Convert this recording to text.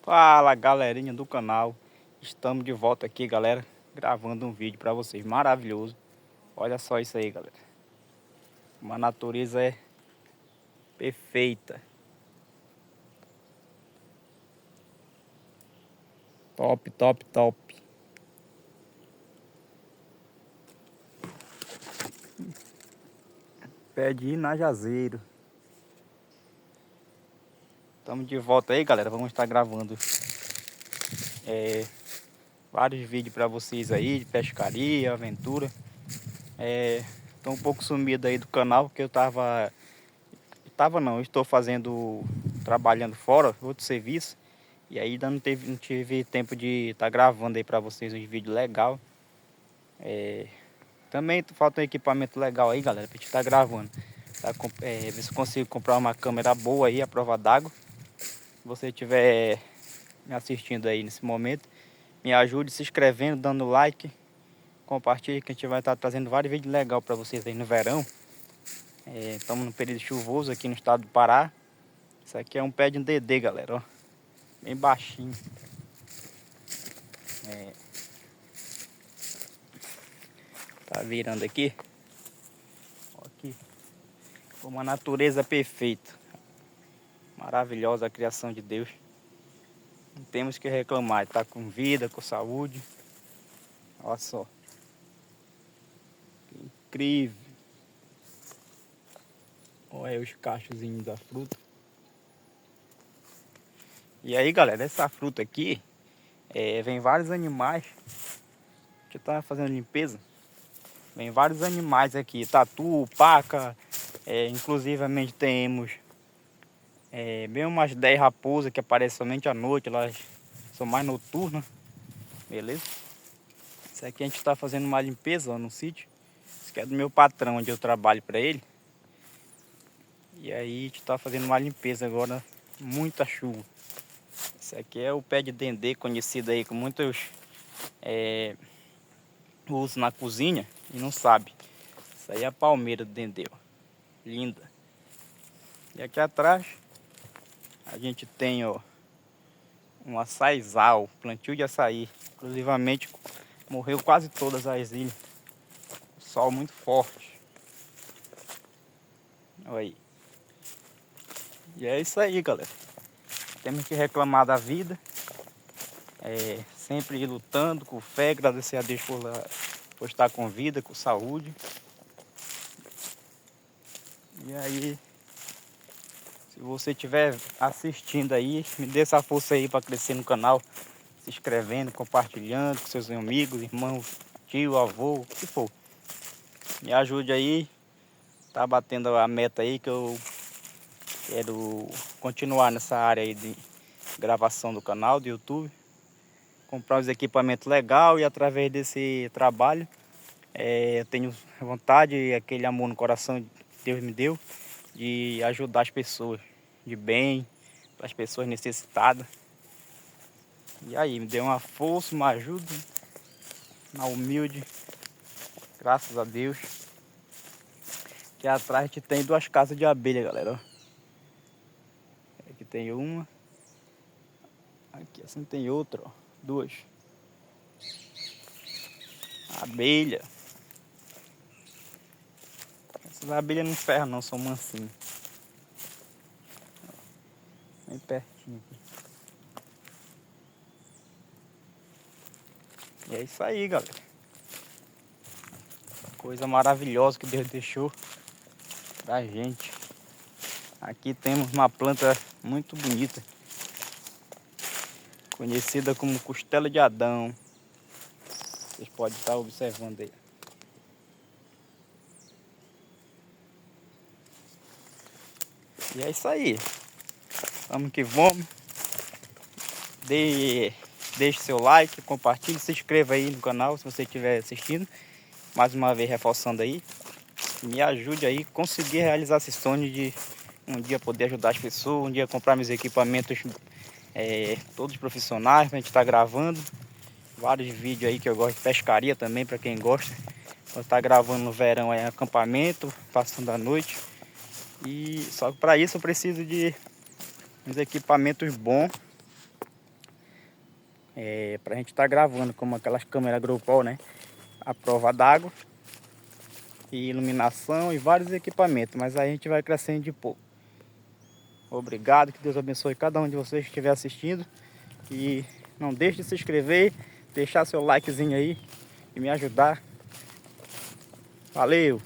Fala galerinha do canal, estamos de volta aqui galera, gravando um vídeo para vocês maravilhoso. Olha só isso aí galera, uma natureza é perfeita, top, top, top. Pé de Inajazeiro. Estamos de volta aí galera, vamos estar gravando vários vídeos para vocês aí de pescaria, aventura. Tô um pouco sumido aí do canal porque eu estou trabalhando fora, outro serviço. E aí ainda não tive tempo de estar gravando aí para vocês um vídeo legal. Também falta um equipamento legal aí galera, pra gente estar gravando. Ver se eu consigo comprar uma câmera boa aí, à prova d'água. Se você estiver me assistindo aí nesse momento, me ajude se inscrevendo, dando like, compartilhe, que a gente vai estar trazendo vários vídeos legais para vocês aí no verão. Estamos no período chuvoso aqui no estado do Pará. Isso aqui é um pé de um dedê galera, ó, bem baixinho. Tá virando aqui, ó, aqui, uma natureza perfeita, maravilhosa a criação de Deus. Não temos que reclamar, tá com vida, com saúde. Olha só, que incrível. Olha aí os cachozinhos da fruta. E aí galera, essa fruta aqui vem vários animais. Que tá fazendo limpeza. Vem vários animais aqui, tatu, paca, inclusivamente temos bem umas 10 raposas que aparecem somente à noite, elas são mais noturnas, beleza? Isso aqui a gente está fazendo uma limpeza ó, no sítio. Isso aqui é do meu patrão, onde eu trabalho para ele. E aí a gente está fazendo uma limpeza agora, muita chuva. Isso aqui é o pé de dendê, conhecido aí com muitos usos na cozinha e não sabe. Isso aí é a palmeira do dendê, ó. Linda. E aqui atrás a gente tem ó, um açaizal, plantio de açaí. Inclusivamente morreu quase todas as ilhas. Sol muito forte. Olha aí. E é isso aí galera. Temos que reclamar da vida. Sempre ir lutando com fé, agradecer a Deus por estar com vida, com saúde. E aí, se você estiver assistindo aí, me dê essa força aí para crescer no canal, se inscrevendo, compartilhando com seus amigos, irmãos, tio, avô, o que for. Me ajude aí, tá batendo a meta aí que eu quero continuar nessa área aí de gravação do canal do YouTube. Comprar uns equipamentos legais e através desse trabalho eu tenho vontade e aquele amor no coração que Deus me deu de ajudar as pessoas de bem, as pessoas necessitadas. E aí, me deu uma força, uma ajuda, na humilde, graças a Deus. Aqui atrás a gente tem 2 casas de abelha, galera. Aqui tem uma, aqui assim tem outra, ó, 2. Abelha. Essas abelhas não ferram não, são mansinhas. Bem pertinho aqui. E é isso aí, galera. Coisa maravilhosa que Deus deixou pra gente. Aqui temos uma planta muito bonita, conhecida como costela de Adão. Vocês podem estar observando aí. E é isso aí. Vamos que vamos. Deixe seu like, compartilhe, se inscreva aí no canal se você estiver assistindo. Mais uma vez reforçando aí. Me ajude aí a conseguir realizar esse sonho de um dia poder ajudar as pessoas, um dia comprar meus equipamentos todos profissionais, pra gente estar gravando. Vários vídeos aí que eu gosto de pescaria também, para quem gosta. Vou estar gravando no verão aí, acampamento, passando a noite. E só que para isso eu preciso de uns equipamentos bons Pra gente estar gravando como aquelas câmeras GoPro, né? A prova d'água e iluminação e vários equipamentos, mas aí a gente vai crescendo de pouco. Obrigado, que Deus abençoe cada um de vocês que estiver assistindo e não deixe de se inscrever, deixar seu likezinho aí e me ajudar. Valeu!